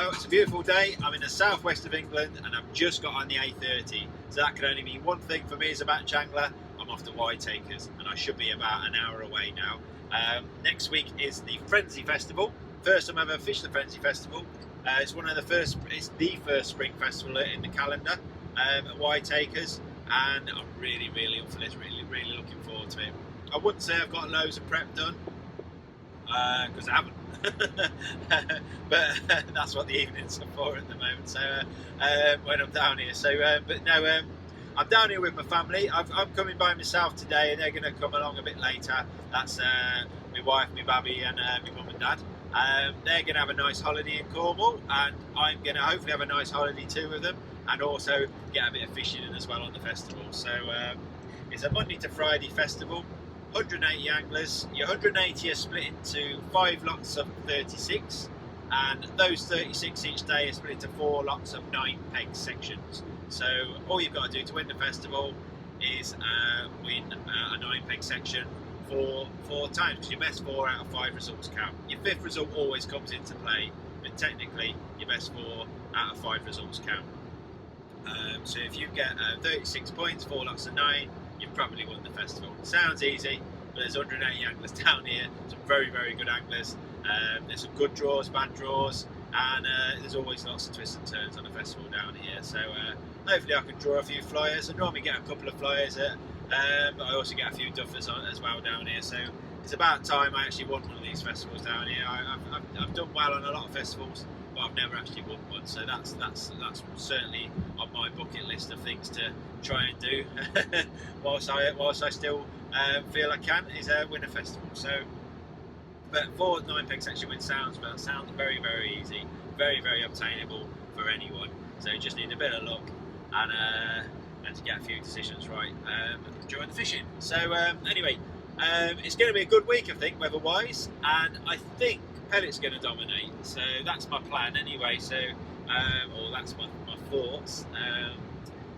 Well, it's a beautiful day. I'm in the southwest of England and I've just got on the A30. So that can only mean one thing for me as a match angler. I'm off to White Acres and I should be about an hour away now. Next week is the Frenzee Festival. First time I've ever fished the Frenzee Festival. It's the first spring festival in the calendar at White Acres, and I'm really up for this, really looking forward to it. I wouldn't say I've got loads of prep done, because I haven't. But that's what the evenings are for at the moment. So when I'm down here, I'm down here with my family. I'm coming by myself today, and they're going to come along a bit later. That's my wife, my babby, and my mum and dad. They're going to have a nice holiday in Cornwall, and I'm going to hopefully have a nice holiday too with them, and also get a bit of fishing in as well on the festival. So it's a Monday to Friday festival. 180 anglers. Your 180 are split into 5 lots of 36, and those 36 each day are split into 4 lots of 9 peg sections. So all you've got to do to win the festival is win a 9 peg section four times, because your best 4 out of 5 results count. Your 5th result always comes into play, but technically your best 4 out of 5 results count. So if you get 36 points, 4 lots of 9, you've probably won the festival. Sounds easy, but there's 180 anglers down here, some very good anglers. There's some good draws, bad draws, and there's always lots of twists and turns on the festival down here. So hopefully I can draw a few flyers. I normally get a couple of flyers, but I also get a few duffers on as well down here. So it's about time I actually won one of these festivals down here. I've done well on a lot of festivals, but I've never actually won one. So that's certainly on my bucket list of things to try and do whilst I still feel I can, is win a festival. So, but 4 9 peg section win sounds very easy, very obtainable for anyone. So you just need a bit of luck and to get a few decisions right during the fishing. So anyway, it's going to be a good week, I think, weather-wise, and I think pellet's going to dominate. So that's my plan anyway. So, or that's my thoughts.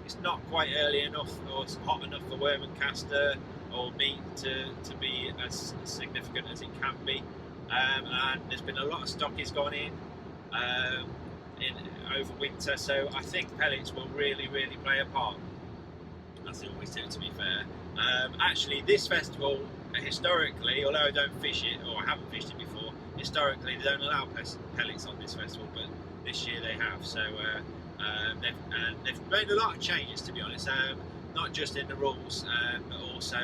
It's not quite early enough or hot enough for worm and caster or meat to be as significant as it can be. And there's been a lot of stockies gone in over winter, so I think pellets will really play a part, as they always do, to be fair. Actually, this festival, historically, although I don't fish it, or I haven't fished it before, historically they don't allow pellets on this festival, but this year they have. So they've made a lot of changes, to be honest, not just in the rules, but also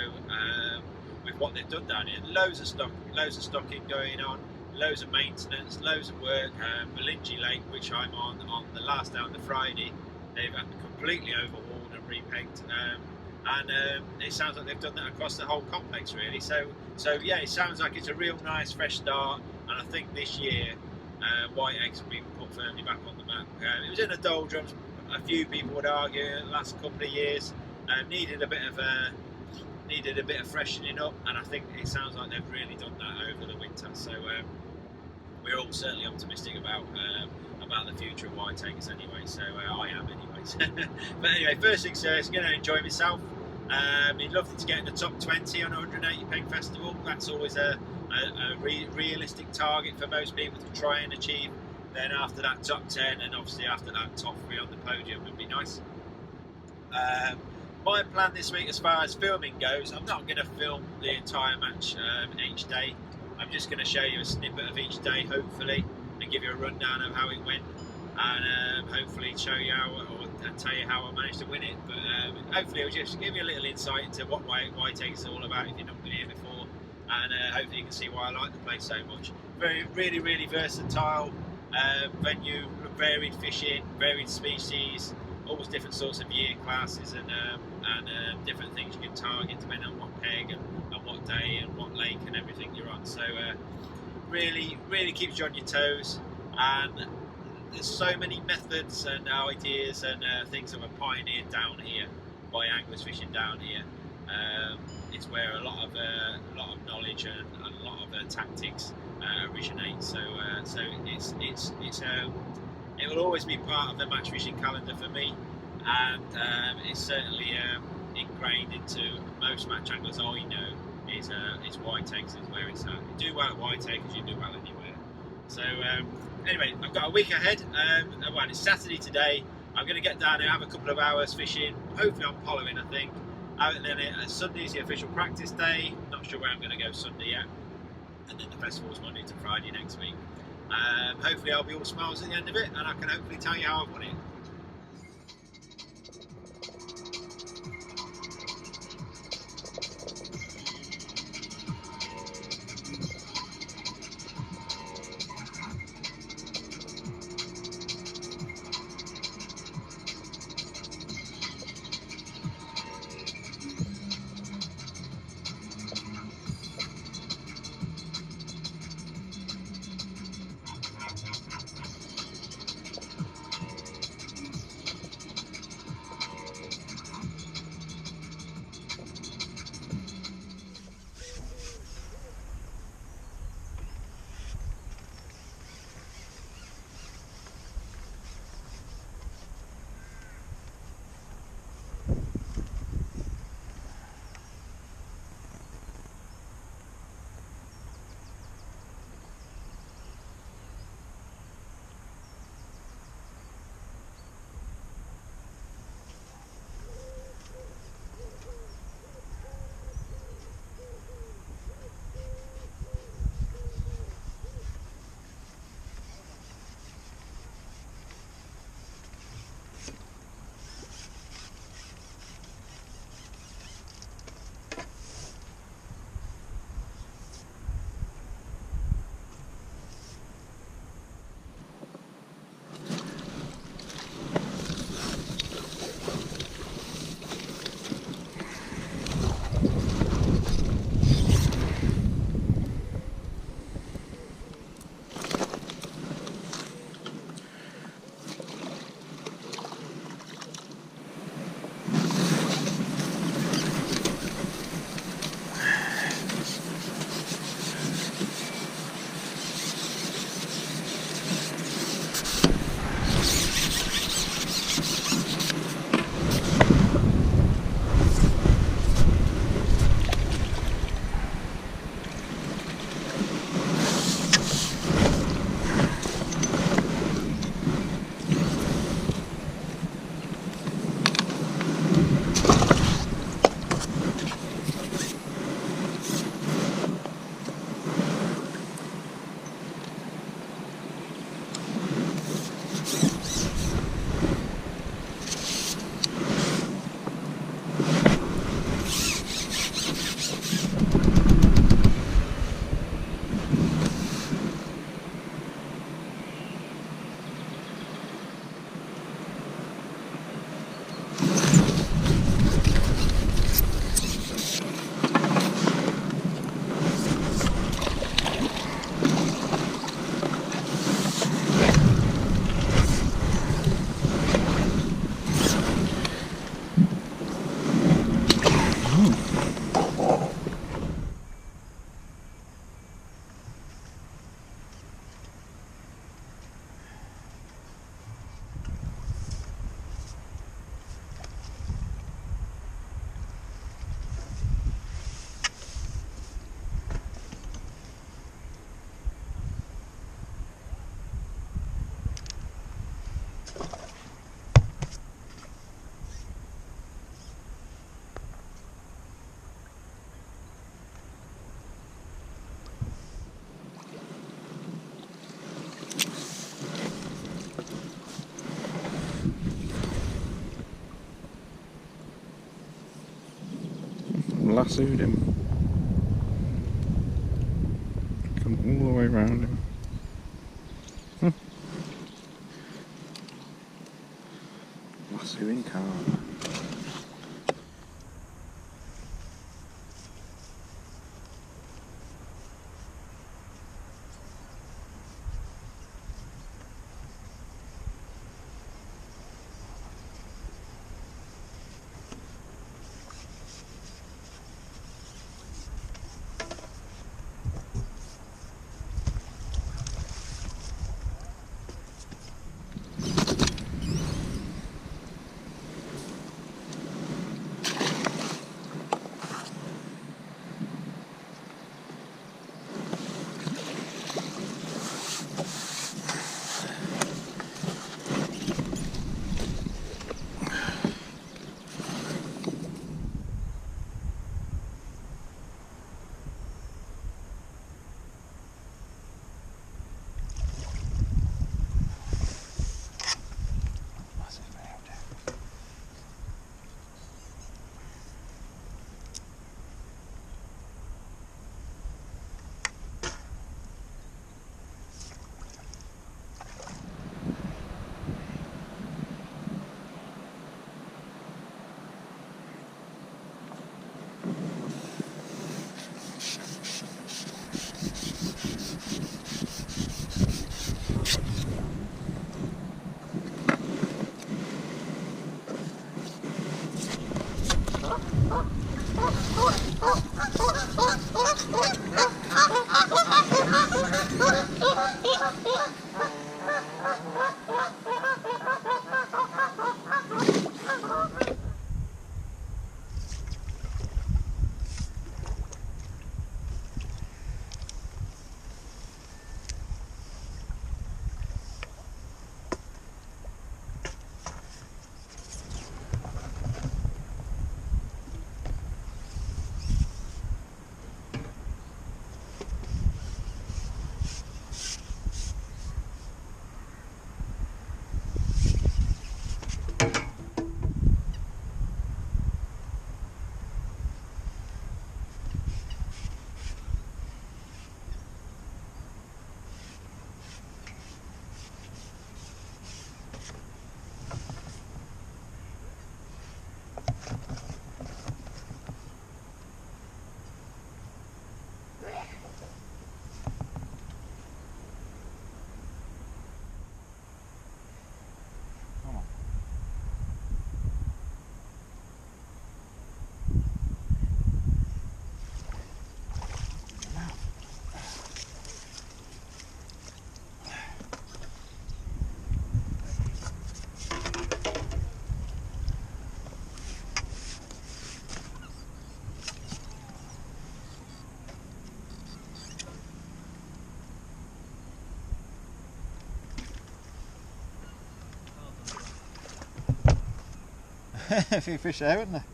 with what they've done down here. Loads of stocking going on, loads of maintenance, loads of work. Bolingey Lake, which I'm on the last day on the Friday, they've completely overhauled and repegged, and it sounds like they've done that across the whole complex, really. So yeah, it sounds like it's a real nice fresh start, and I think this year White Acres will be put firmly back on the map. It was in the doldrums. A few people would argue the last couple of years needed a bit of freshening up, and I think it sounds like they've really done that over the winter. So we're all certainly optimistic about the future of White Acres anyway. So I am anyways. But anyway, first things first, going to enjoy myself. It'd lovely to get in the top 20 on a 180 peg festival. That's always a realistic target for most people to try and achieve. Then after that, top 10, and obviously after that, top 3 on the podium would be nice. My plan this week, as far as filming goes, I'm not going to film the entire match each day. I'm just going to show you a snippet of each day, hopefully, and give you a rundown of how it went, and hopefully show you and tell you how I managed to win it. But hopefully it'll just give you a little insight into what White Acres is all about if you've not been here before, and hopefully you can see why I like the place so much. Really versatile venue, varied fishing, varied species, all different sorts of year classes, and different things you can target depending on what peg and what day and what lake and everything you're on. So really keeps you on your toes, and there's so many methods and ideas and things that were pioneered down here by anglers fishing down here. It's where a lot of knowledge and a lot of tactics originate. So it will always be part of the match fishing calendar for me, and it's certainly ingrained into most match anglers I know. Is White Acres is where it's at. You do well at White Acres, you do well anywhere. So anyway, I've got a week ahead. Well, it's Saturday today. I'm going to get down and have a couple of hours fishing, hopefully on Pollawyn, I think. And then Sunday is the official practice day. Not sure where I'm going to go Sunday yet. And then the festival's Monday to Friday next week. Hopefully I'll be all smiles at the end of it, and I can hopefully tell you how I've won it. Lassoed him. Come all the way around him. Lassoing carp. a few fish there, wasn't there?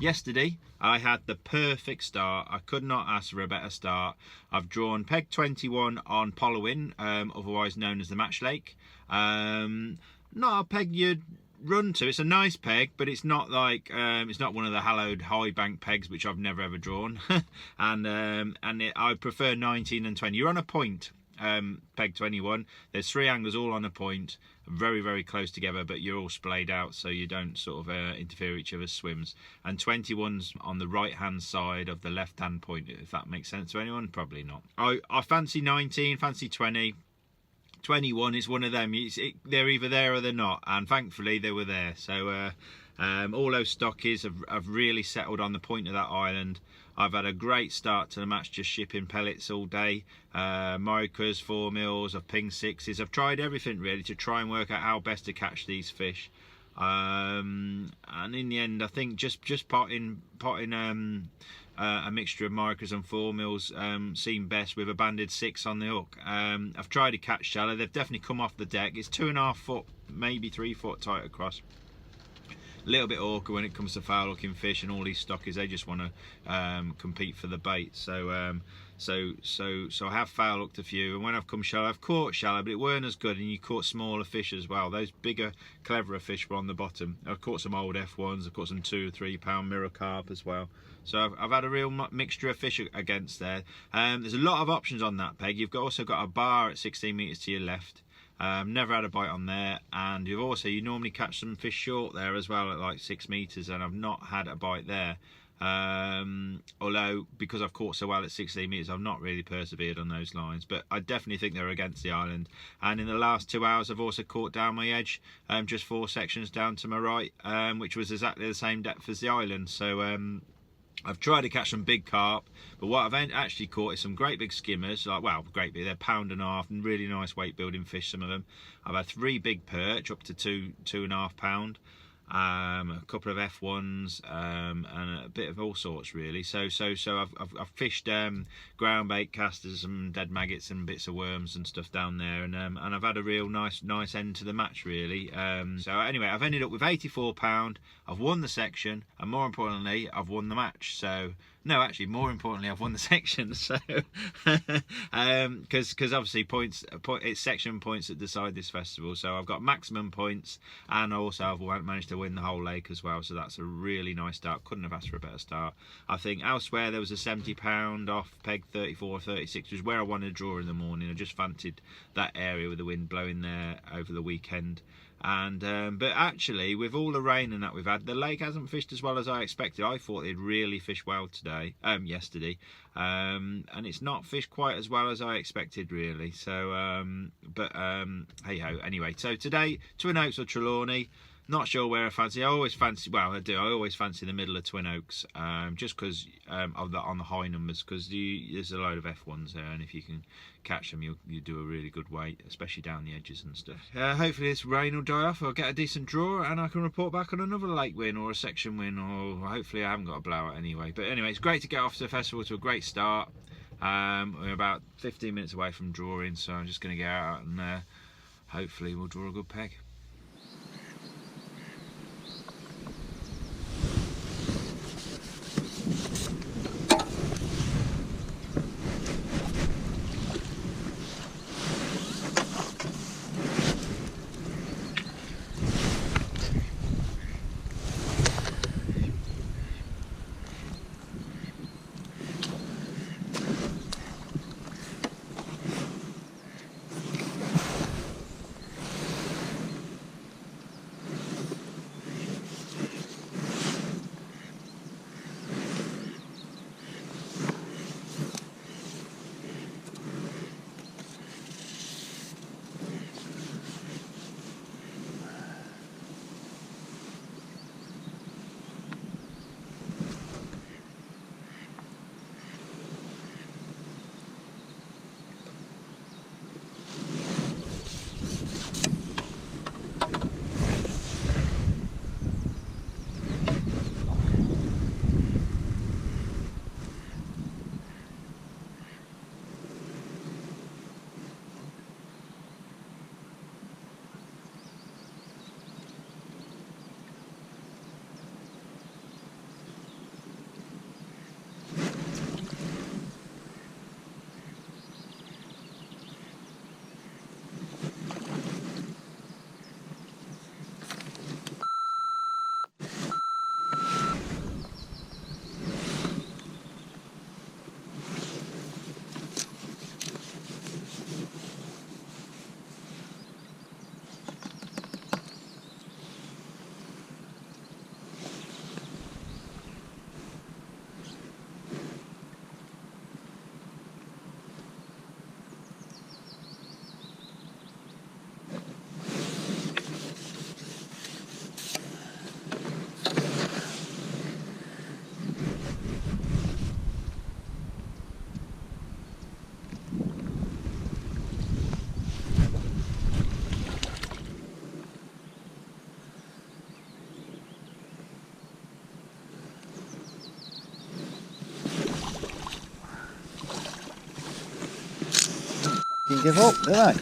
Yesterday I had the perfect start. I could not ask for a better start. I've drawn peg 21 on Pollawyn, otherwise known as the Match Lake. Not a peg you'd run to. It's a nice peg, but it's not like it's not one of the hallowed high bank pegs which I've never ever drawn. I prefer 19 and 20. You're on a point. Peg 21. There's 3 angles all on a point, very, very close together, but you're all splayed out so you don't sort of interfere with each other's swims. And 21's on the right hand side of the left hand point, if that makes sense to anyone. Probably not. I fancy 19, fancy 20. 21 is one of them. They're either there or they're not, and thankfully they were there. So all those stockies have really settled on the point of that island. I've had a great start to the match, just shipping pellets all day, micas, 4 mils, I've pinged 6s. I've tried everything really to try and work out how best to catch these fish. And in the end, I think just potting a mixture of micas and 4 mils seemed best with a banded 6 on the hook. I've tried to catch shallow. They've definitely come off the deck. It's 2.5 foot, maybe 3 foot tight across. A little bit awkward when it comes to foul looking fish, and all these stockies, they just want to compete for the bait. So I have foul looked a few, and when I've come shallow, I've caught shallow, but it weren't as good, and you caught smaller fish as well. Those bigger, cleverer fish were on the bottom. I've caught some old F1s, I've caught some 2 or 3 pound mirror carp as well. So I've had a real mixture of fish against there. There's a lot of options on that peg. You've also got a bar at 16 metres to your left. Never had a bite on there, and you normally catch some fish short there as well at like 6 metres, and I've not had a bite there. Although because I've caught so well at 16 metres, I've not really persevered on those lines, but I definitely think they're against the island. And in the last 2 hours I've also caught down my edge, just 4 sections down to my right, which was exactly the same depth as the island. So I've tried to catch some big carp, but what I've actually caught is some great big skimmers, great big, they're 1.5 pounds, and really nice weight building fish, some of them. I've had 3 big perch up to 2.5 pound, a couple of F1s, and a bit of all sorts really. So I've fished ground bait casters, some dead maggots and bits of worms and stuff down there, and I've had a real nice end to the match really. So anyway, I've ended up with 84 pound. I've won the section, and more importantly, I've won the match. So no, actually, more importantly, I've won the section. So because obviously it's section points that decide this festival. So I've got maximum points, and also I've managed to win the whole lake as well. So that's a really nice start. Couldn't have asked for a better start. I think elsewhere there was a 70 pound off peg 34, 36, which is where I wanted to draw in the morning. I just fancied that area with the wind blowing there over the weekend. And but actually, with all the rain and that we've had, the lake hasn't fished as well as I expected. I thought they'd really fish well yesterday, and it's not fished quite as well as I expected really. So hey ho. Anyway, so today Twin Oaks or Trelawney. Not sure where I fancy. I always fancy the middle of Twin Oaks, just because on the high numbers, because there's a load of F1s there, and if you can catch them, you do a really good weight, especially down the edges and stuff. Hopefully this rain will die off, I'll get a decent draw, and I can report back on another lake win or a section win, or hopefully I haven't got a blowout anyway. But anyway, it's great to get off to the festival to a great start. We're about 15 minutes away from drawing, so I'm just going to get out and hopefully we'll draw a good peg. You give up, do they?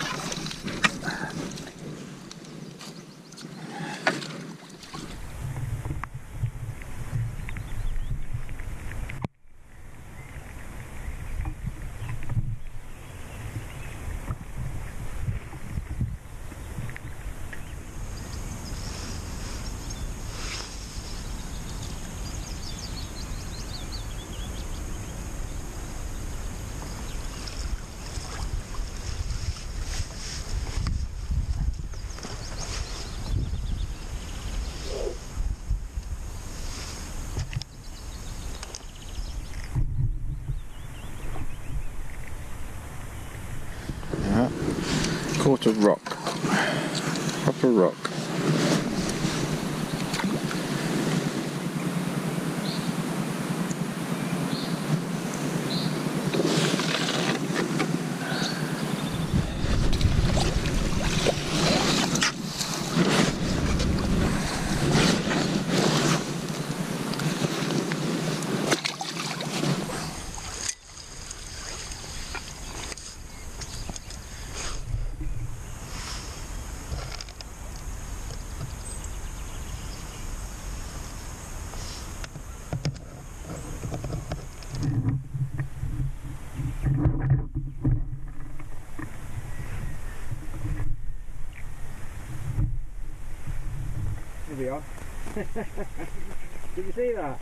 Caught a rock. Proper rock. Here we are. Did you see that?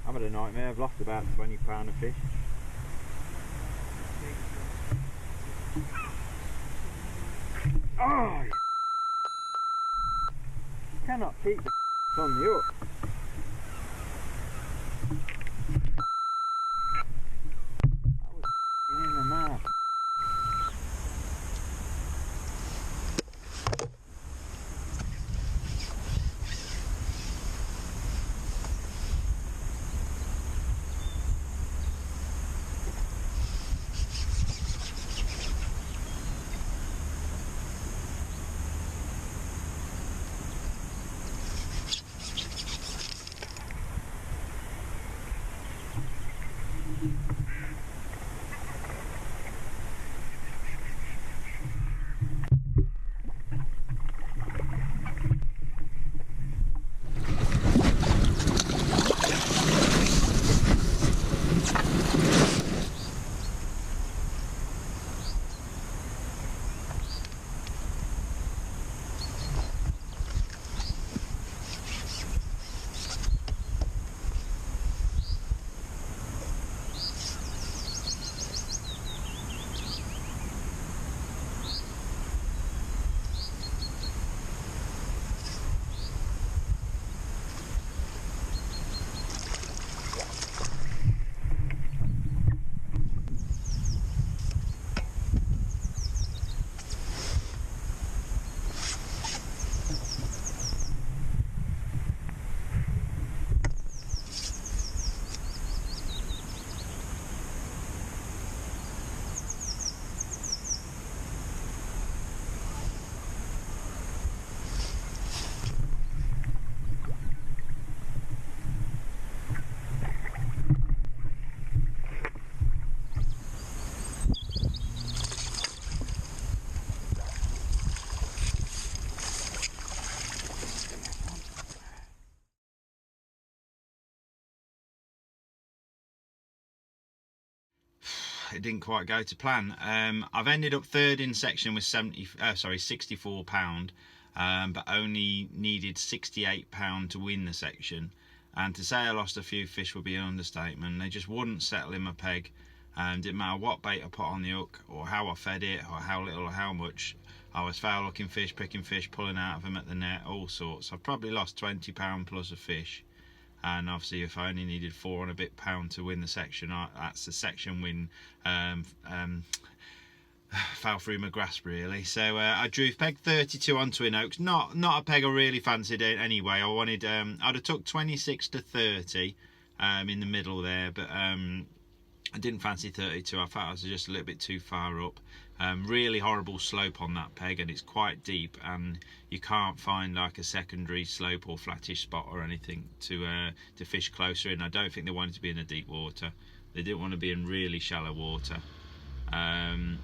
I've had a nightmare. I've lost about £20 of fish. Oh! Cannot keep the on the hook. That was in the mouth. It didn't quite go to plan. I've ended up third in section with £64, but only needed £68 to win the section. And to say I lost a few fish would be an understatement. They just wouldn't settle in my peg. Didn't matter what bait I put on the hook, or how I fed it, or how little or how much. I was foul looking fish, picking fish, pulling out of them at the net, all sorts. I've probably lost £20 plus of fish. And obviously if I only needed £4 and a bit to win the section, that's the section win. Fell through my grasp really. So I drew peg 32 on Twin Oaks. Not a peg I really fancied it anyway. I wanted I'd have took 26 to 30 in the middle there, but I didn't fancy 32. I thought I was just a little bit too far up. Really horrible slope on that peg, and it's quite deep, and you can't find like a secondary slope or flattish spot or anything to fish closer in. I don't think they wanted to be in the deep water. They didn't want to be in really shallow water. Well,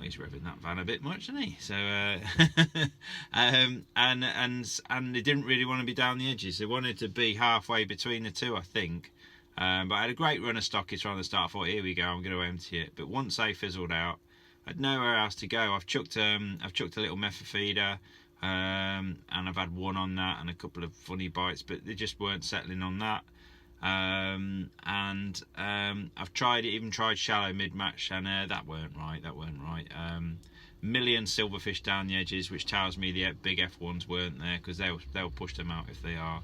he's revving that van a bit much, isn't he? So, and they didn't really want to be down the edges. They wanted to be halfway between the two, I think. But I had a great run of stockies from the start. I thought, here we go, I'm going to empty it. But once they fizzled out, I had nowhere else to go. I've chucked a little method feeder, and I've had one on that and a couple of funny bites, but they just weren't settling on that. I've tried shallow mid-match, and that weren't right. Million silverfish down the edges, which tells me the big F1s weren't there, because they'll push them out if they are.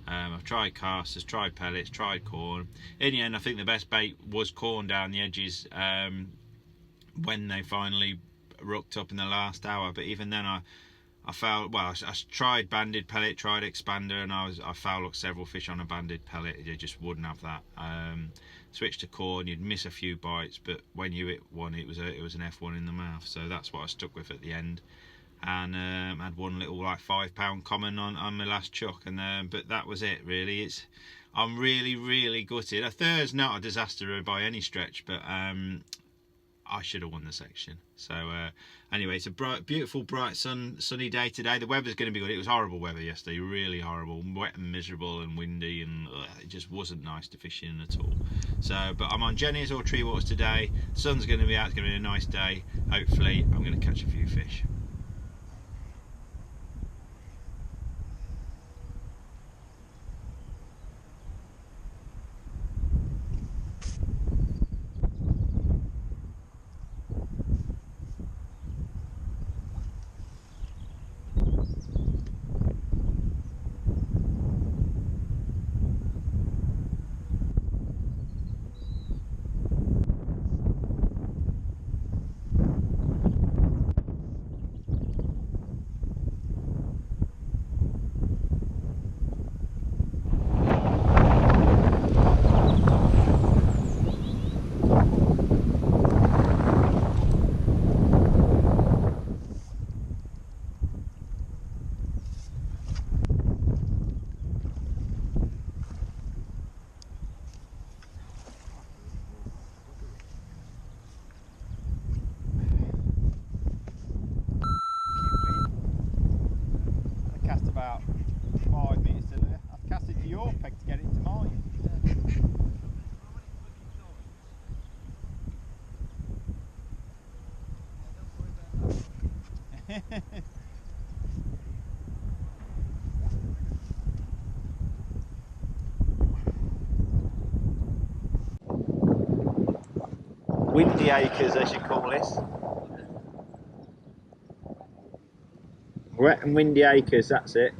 I've tried casters, tried pellets, tried corn. In the end, I think the best bait was corn down the edges when they finally rooked up in the last hour. But even then, I fouled. Well, I tried banded pellet, tried expander, and I fouled up several fish on a banded pellet. They just wouldn't have that. Switched to corn, you'd miss a few bites, but when you hit one, it was an F1 in the mouth. So that's what I stuck with at the end. And had one little like £5 common on my last chuck, and but that was it really. I'm really gutted. A third's not a disaster by any stretch, but I should have won the section. So anyway, it's a beautiful bright sunny day today. The weather's going to be good. It was horrible weather yesterday, really horrible, wet and miserable and windy, and it just wasn't nice to fish in at all. So but I'm on Jenny's or Tree Waters today. The sun's going to be out. It's going to be a nice day. Hopefully I'm going to catch a few fish. About 5 metres to there. I've cast it to your peg to get it to mine. Windy Acres, I should call this. Wet and Windy Acres, that's it.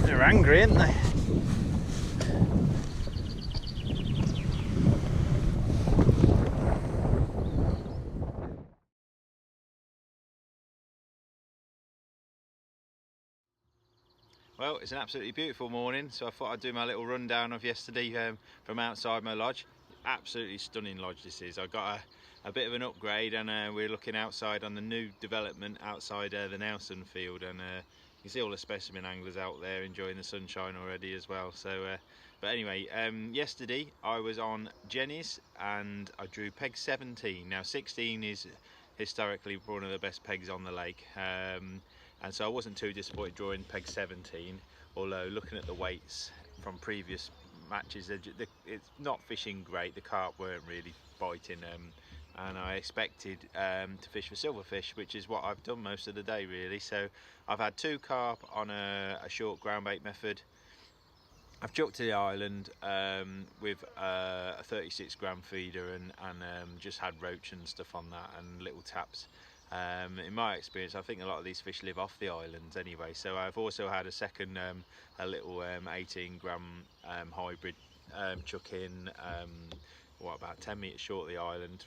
They're angry, aren't they? Well, it's an absolutely beautiful morning, so I thought I'd do my little rundown of yesterday from outside my lodge. Absolutely stunning lodge this is. I got a bit of an upgrade, and we're looking outside on the new development outside the Nelson field, and you can see all the specimen anglers out there enjoying the sunshine already as well. So, but anyway, yesterday I was on Jenny's and I drew peg 17. Now 16 is historically one of the best pegs on the lake. And so I wasn't too disappointed drawing peg 17, although looking at the weights from previous matches, it's not fishing great. The carp weren't really biting, and I expected to fish for silverfish, which is what I've done most of the day really. So I've had 2 carp on a short ground bait method. I've chucked to the island with a 36 gram feeder and just had roach and stuff on that and little taps. In my experience, I think a lot of these fish live off the islands anyway. So I've also had a second, a little 18 gram hybrid chuck in, what, about 10 metres short of the island,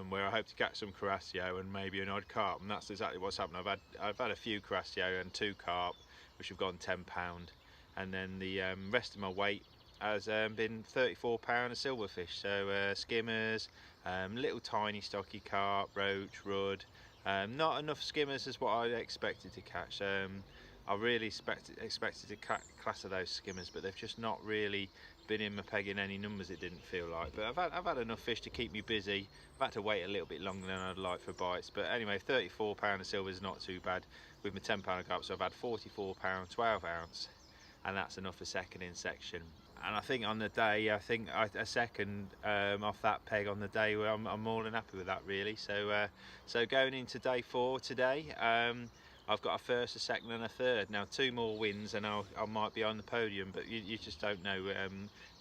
where I hope to catch some carasio and maybe an odd carp, and that's exactly what's happened. I've had a few carasio and 2 carp, which have gone £10, and then the rest of my weight has been £34 of silverfish. So skimmers, little tiny stocky carp, roach, rudd. Not enough skimmers as what I expected to catch. I really expected to class of those skimmers, but they've just not really been in my peg in any numbers, it didn't feel like. But I've had enough fish to keep me busy. I've had to wait a little bit longer than I'd like for bites. But anyway, £34 of silver is not too bad with my £10 of carp. So I've had £44, 12 ounce, and that's enough for second in section. And I think on the day, I think a second off that peg on the day, I'm more than happy with that really. So so going into day 4 today, I've got a first, a second and a third. Now 2 more wins and I might be on the podium, but you just don't know.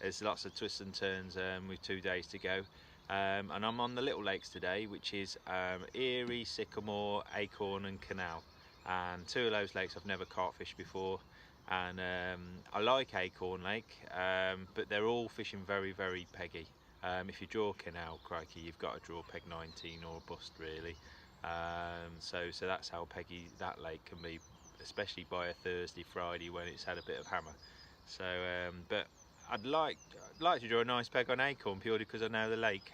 There's lots of twists and turns with 2 days to go. And I'm on the little lakes today, which is Erie, Sycamore, Acorn and Canal. And 2 of those lakes I've never carp fished before. And I like Acorn Lake, but they're all fishing very, very peggy. If you draw Canal, crikey, you've got to draw peg 19 or bust really. So that's how peggy that lake can be, especially by a Thursday, Friday when it's had a bit of hammer. So, but I'd like to draw a nice peg on Acorn purely because I know the lake.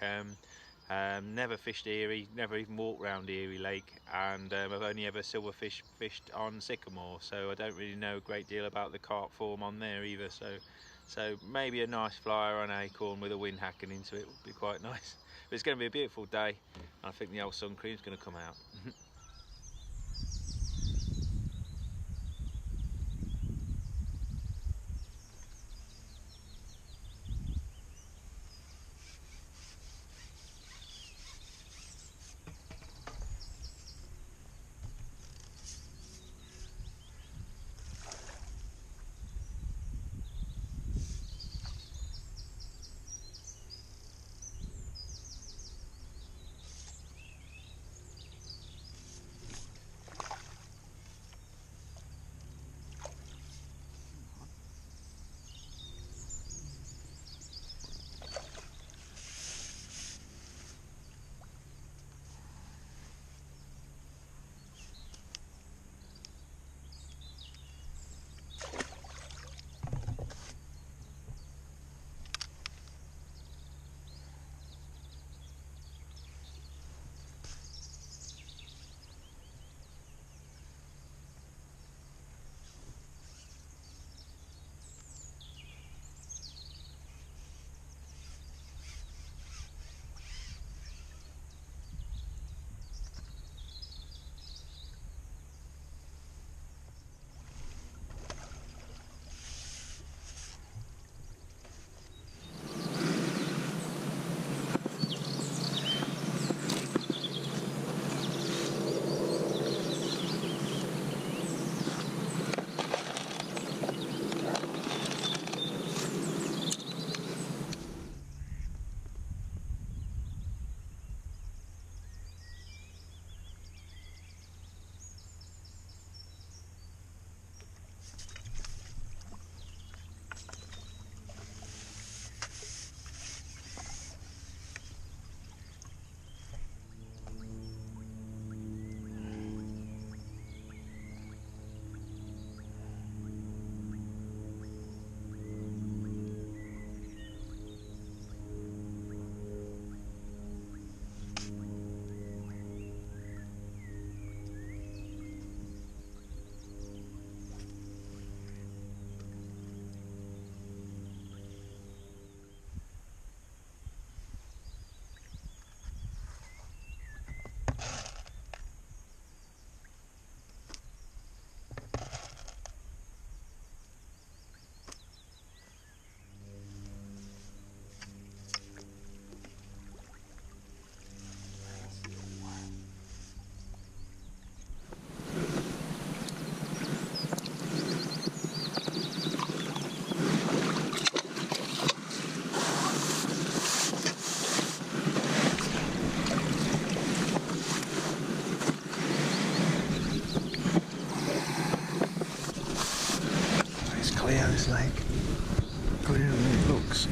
Never fished Erie, never even walked round Erie Lake, and I've only ever silverfish fished on Sycamore, so I don't really know a great deal about the carp form on there either. So maybe a nice flyer on Acorn with a wind hacking into it would be quite nice. But it's going to be a beautiful day, and I think the old sun cream's going to come out. how this lake. Good in it looks.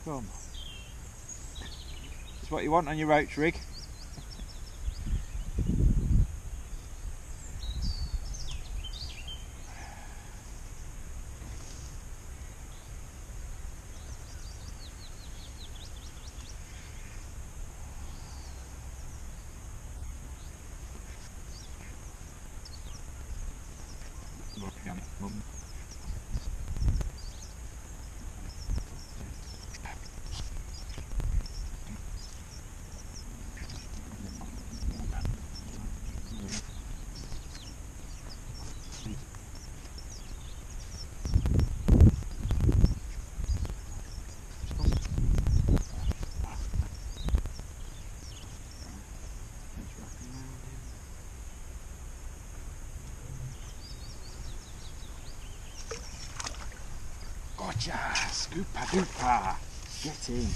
Come on. That's what you want on your roach rig. Gotcha! Scoopa doopa! Get in!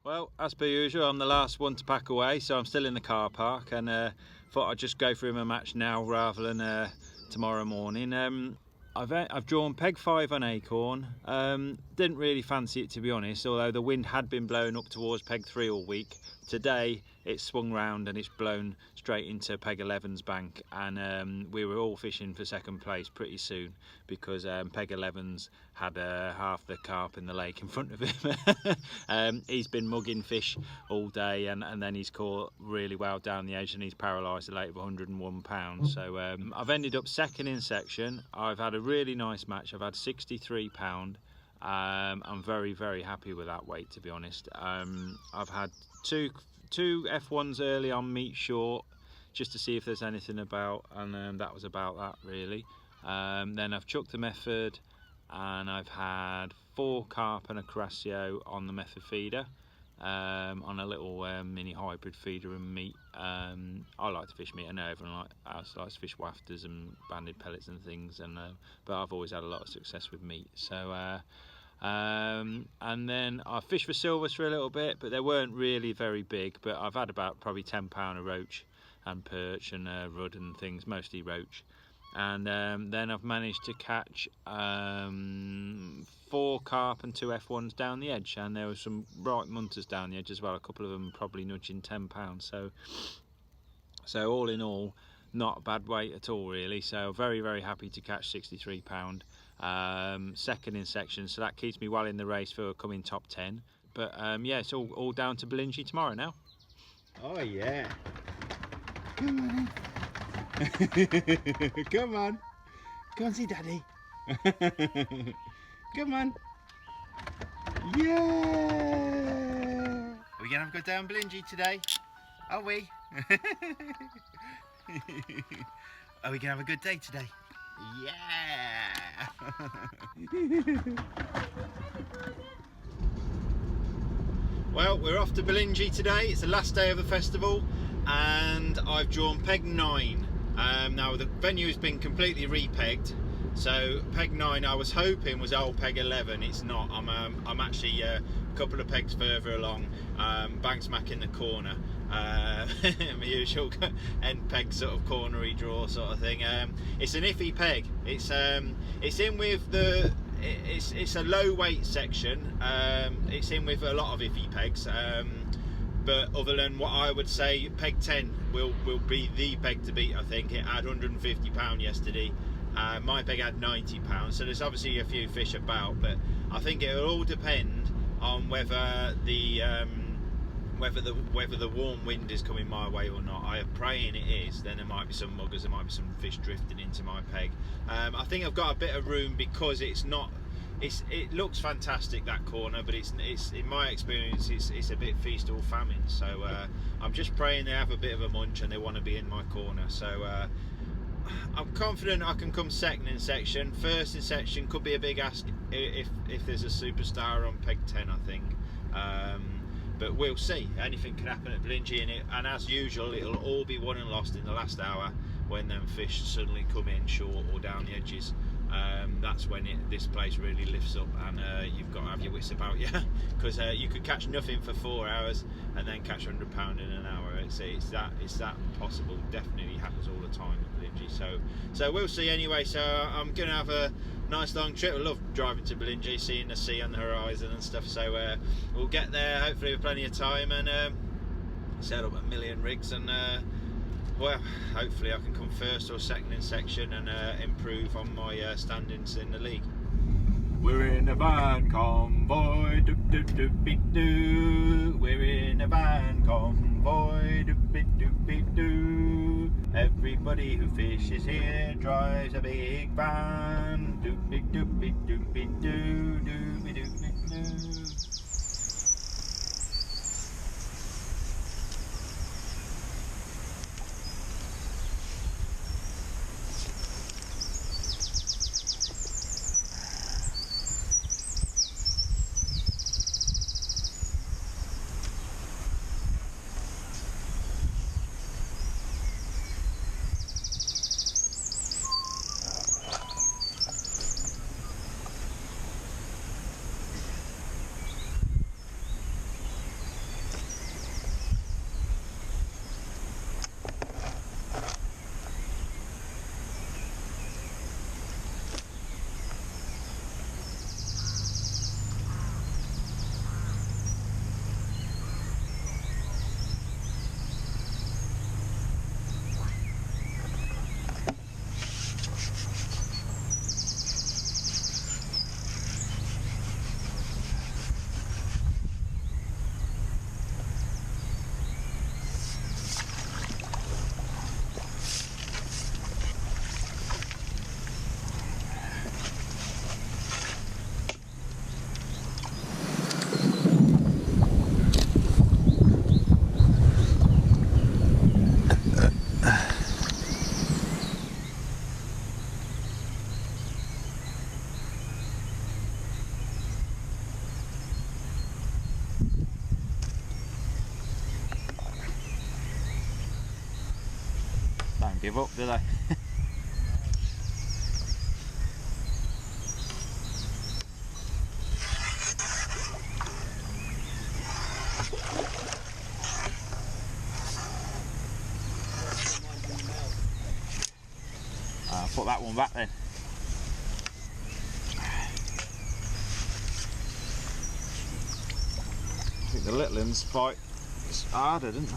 Well, as per usual, I'm the last one to pack away, so I'm still in the car park, and thought I'd just go through my match now rather than tomorrow morning. I've drawn peg 5 on Acorn. Didn't really fancy it, to be honest, although the wind had been blowing up towards peg 3 all week. Today it's swung round and it's blown straight into peg 11's bank, and we were all fishing for second place pretty soon because peg 11's had half the carp in the lake in front of him. He's been mugging fish all day, and then he's caught really well down the edge, and he's paralysed a lake of 101 pounds. So I've ended up second in section. I've had a really nice match. I've had 63 pound. I'm very, very happy with that weight, to be honest. I've had two F1s early on meat short just to see if there's anything about, and that was about that really. Then I've chucked the method, and I've had 4 carp and a Crassio on the method feeder, on a little mini hybrid feeder and meat. I like to fish meat. I know everyone else likes to fish wafters and banded pellets and things, but I've always had a lot of success with meat. So and then I fished for silvers for a little bit, but they weren't really very big, but I've had about probably 10 pound of roach and perch and rudd and things, mostly roach. And then I've managed to catch 4 carp and 2 F1s down the edge, and there were some bright munters down the edge as well, a couple of them probably nudging 10 pounds. So all in all, not a bad weight at all really. So very, very happy to catch 63 pound. Second in section, so that keeps me well in the race for coming top 10. But yeah, it's all down to Bolingey tomorrow now. Oh yeah. Come on. Come on. Come on, see Daddy. Come on. Yeah. Are we gonna have a good day on Bolingey today? Are we? Are we gonna have a good day today? Yeah. Well, we're off to Bolingey today. It's the last day of the festival, and I've drawn peg 9. Now the venue has been completely repegged, so peg 9 I was hoping was old peg 11. It's not. I'm actually a couple of pegs further along, bang smack in the corner. My usual end peg sort of cornery draw sort of thing. It's an iffy peg. It's in with the. It's a low weight section. It's in with a lot of iffy pegs. but other than what I would say, peg 10 will be the peg to beat. I think it had £150 yesterday. My peg had £90, so there's obviously a few fish about, but I think it will all depend on whether the warm wind is coming my way or not. I am praying it is. Then there might be some muggers, there might be some fish drifting into my peg. I think I've got a bit of room because it's not. It looks fantastic, that corner, but it's in my experience it's a bit feast or famine. So I'm just praying they have a bit of a munch and they want to be in my corner. So I'm confident I can come second in section. First in section could be a big ask if there's a superstar on peg 10, I think. But we'll see. Anything can happen at Bolingey, and as usual, it'll all be won and lost in the last hour when them fish suddenly come in short or down the edges. That's when this place really lifts up, and you've got to have your wits about you, because you could catch nothing for 4 hours and then catch £100 in an hour. It's that possible. Definitely happens all the time at Bolingey. So we'll see anyway. So I'm gonna have a nice long trip. I love driving to Bolingey, seeing the sea on the horizon and stuff. So we'll get there hopefully with plenty of time and set up a million rigs and. Well, hopefully I can come first or second in section and improve on my standings in the league. We're in a van convoy, do do do beep do. We're in a van convoy, do beep do beep do. Everybody who fishes here drives a big van, do beep do beep do beep do do beep do beep do. Give up, do they? Put that one back then. I think the little ones fight harder, didn't they?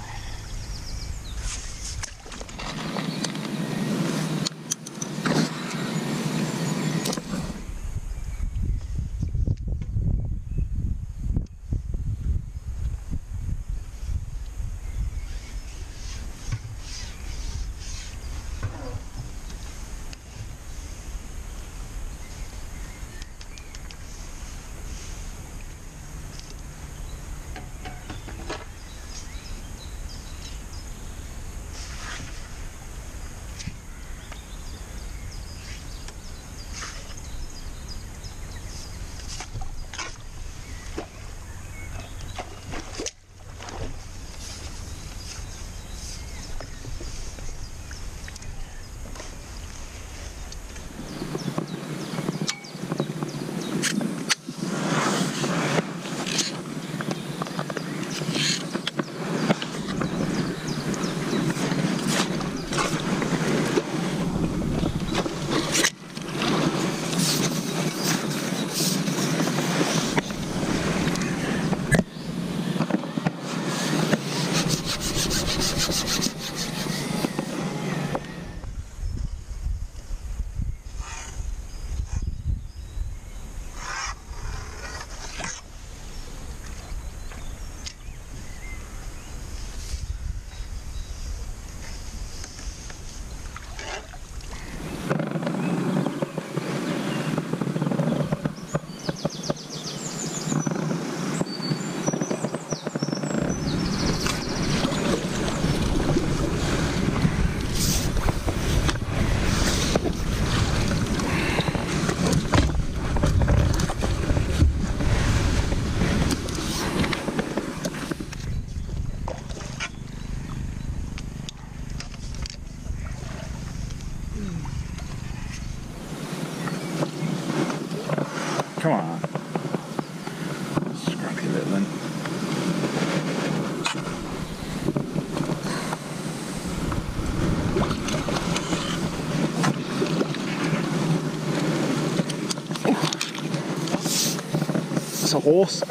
horse.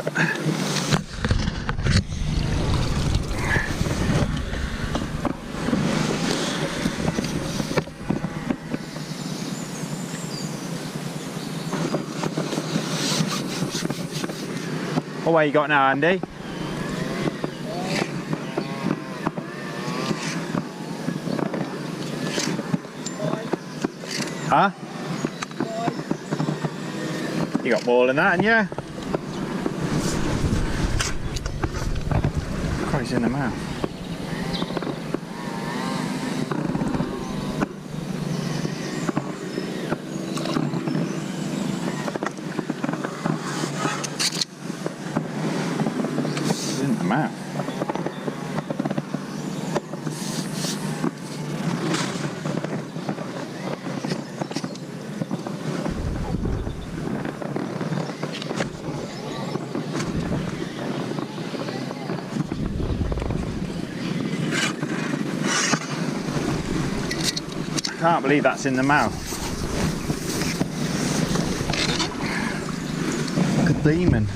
Oh, what you got now, Andy? Huh? You got more than that, haven't you? God, he's in the mouth. He's in the mouth. I can't believe that's in the mouth. Like a demon.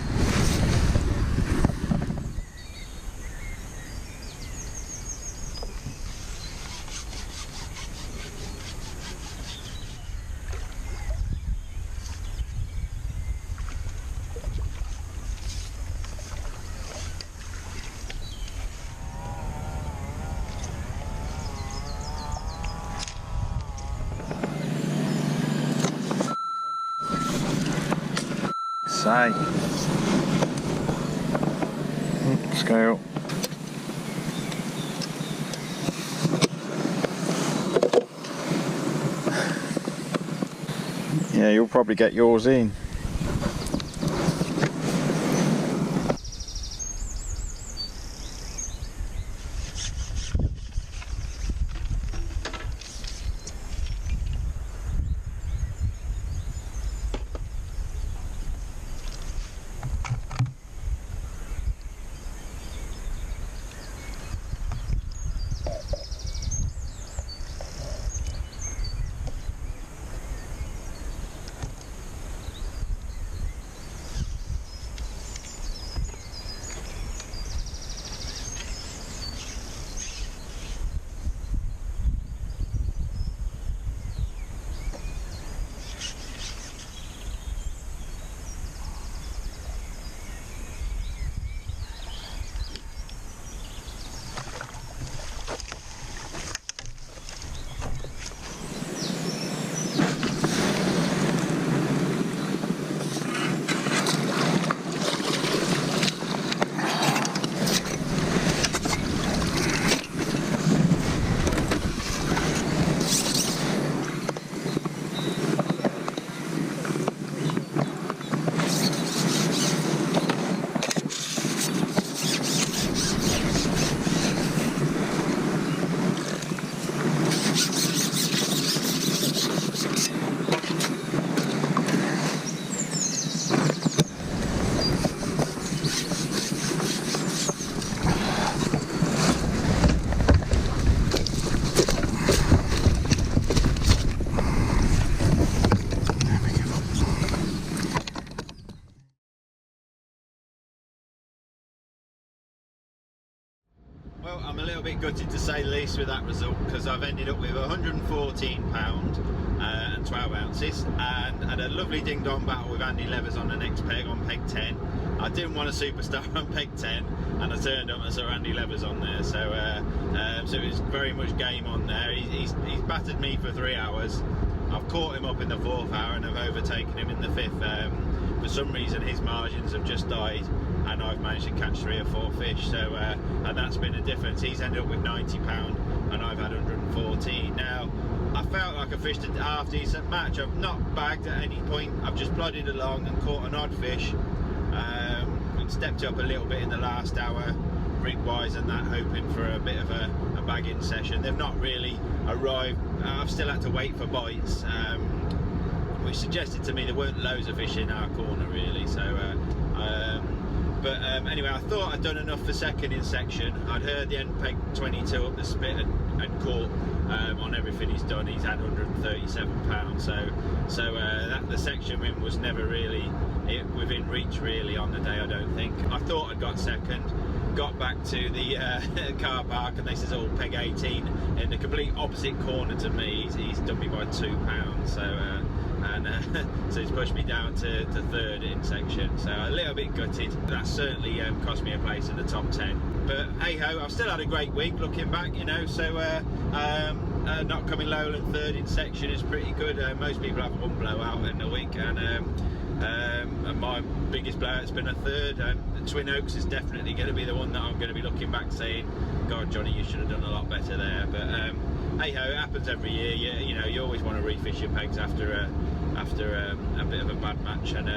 Say. Scale. Yeah, you'll probably get yours in. Well, I'm a little bit gutted to say the least with that result, because I've ended up with £114 and 12 ounces, and had a lovely ding-dong battle with Andy Levers on the next peg, on peg 10. I didn't want a superstar on peg 10, and I turned up and saw Andy Levers on there, so it was very much game on there. He's battered me for 3 hours. I've caught him up in the 4th hour and I've overtaken him in the 5th. For some reason his margins have just died, and I've managed to catch 3 or 4 fish, so and that's been a difference. He's ended up with £90 and I've had 114. Now, I felt like I fished a half decent match. I've not bagged at any point. I've just plodded along and caught an odd fish. And stepped up a little bit in the last hour, rig wise and that, hoping for a bit of a bagging session. They've not really arrived. I've still had to wait for bites, which suggested to me there weren't loads of fish in our corner really. So anyway, I thought I'd done enough for second in section. I'd heard the end peg 22 up the spit had and caught on everything he's done. He's had 137 pounds. So the section win was never really within reach really on the day. I don't think. I thought I'd got second. Got back to the car park, and this is all peg 18 in the complete opposite corner to me. He's done me by £2, so he's pushed me down to third in section. So a little bit gutted. That certainly cost me a place in the top 10. But hey ho, I've still had a great week looking back, you know. So not coming lower than third in section is pretty good. Most people have one blowout in a week, and my biggest blowout's been a third. Twin Oaks is definitely going to be the one that I'm going to be looking back saying, God, Johnny, you should have done a lot better there. But hey ho, it happens every year. You know, you always want to refish your pegs after a bit of a bad match, and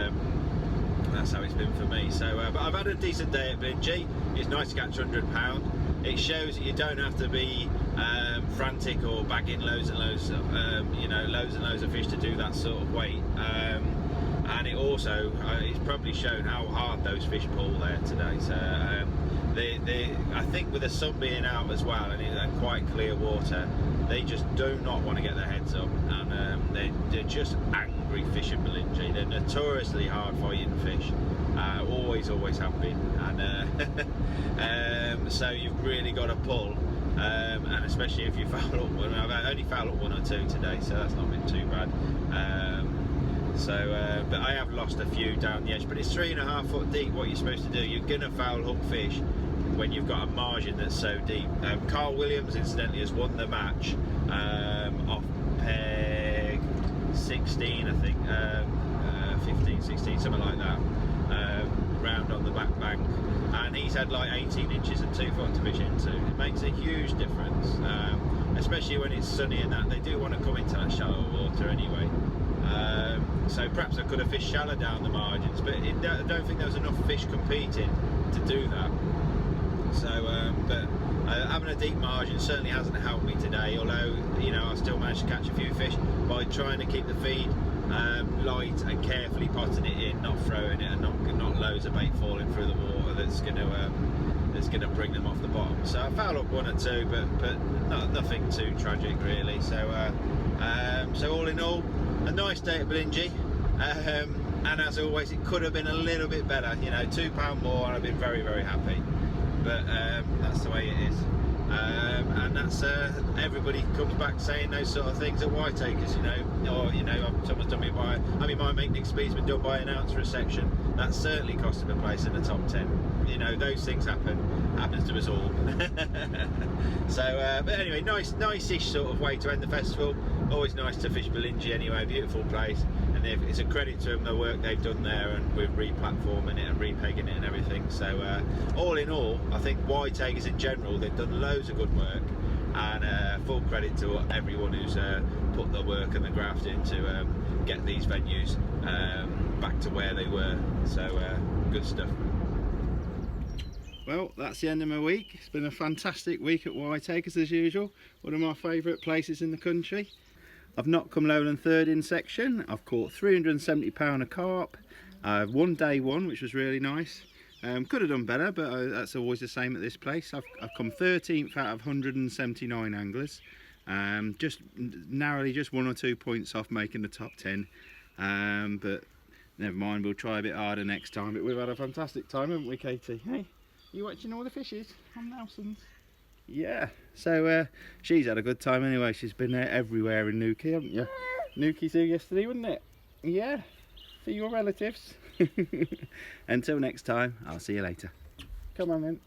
that's how it's been for me. So, but I've had a decent day at Bolingey. It's nice to catch £100. It shows that you don't have to be frantic or bagging loads and loads of fish to do that sort of weight. And it also it's probably shown how hard those fish pull there today. So I think with the sun being out as well and quite clear water, they just do not want to get their heads up, and they're just angry fish in Bolingey. They're notoriously hard fighting fish, always have been, and so you've really got to pull. And especially if you foul up one. I've only fouled up one or two today, so that's not been too bad. But I have lost a few down the edge, but it's 3.5 foot deep. What you're supposed to do, you're gonna foul hook fish when you've got a margin that's so deep. Carl Williams incidentally has won the match off peg 16, I think, 15, 16, something like that, round on the back bank, and he's had like 18 inches and 2 foot to fish into. It makes a huge difference, especially when it's sunny and that. They do want to come into that shallow water anyway. So perhaps I could have fished shallow down the margins, but I don't think there was enough fish competing to do that. So, but having a deep margin certainly hasn't helped me today, although, you know, I still managed to catch a few fish by trying to keep the feed light and carefully potting it in, not throwing it, and not loads of bait falling through the water that's going to bring them off the bottom. So I fouled up one or two, but nothing too tragic really. So so all in all, a nice day at Bolingey, and as always, it could have been a little bit better. You know, £2 more, and I've been very, very happy. But that's the way it is, and that's everybody comes back saying those sort of things at White Acres, you know, or you know, someone's done me by. I mean, my make Nick Speed's been done by an announcer a section. That certainly cost him a place in the top 10. You know, those things happens to us all. So, but anyway, nice-ish sort of way to end the festival. Always nice to fish Bolingey anyway, beautiful place, and it's a credit to them, the work they've done there, and with re-platforming it and re-pegging it and everything. So all in all, I think White Acres in general, they've done loads of good work, and full credit to everyone who's put the work and the graft in to get these venues back to where they were. So good stuff. Well, that's the end of my week. It's been a fantastic week at White Acres as usual, one of my favourite places in the country. I've not come lower than third in section. I've caught £370 a carp. I've won day one, which was really nice. Could have done better, but that's always the same at this place. I've come 13th out of 179 anglers. Just narrowly, just 1 or 2 points off making the top 10. But never mind, we'll try a bit harder next time. But we've had a fantastic time, haven't we, Katie? Hey, you watching all the fishes on Nelson's? Yeah, so she's had a good time anyway. She's been everywhere in Newquay, haven't you? Newquay Zoo yesterday, wasn't it? Yeah, see your relatives. Until next time, I'll see you later. Come on then.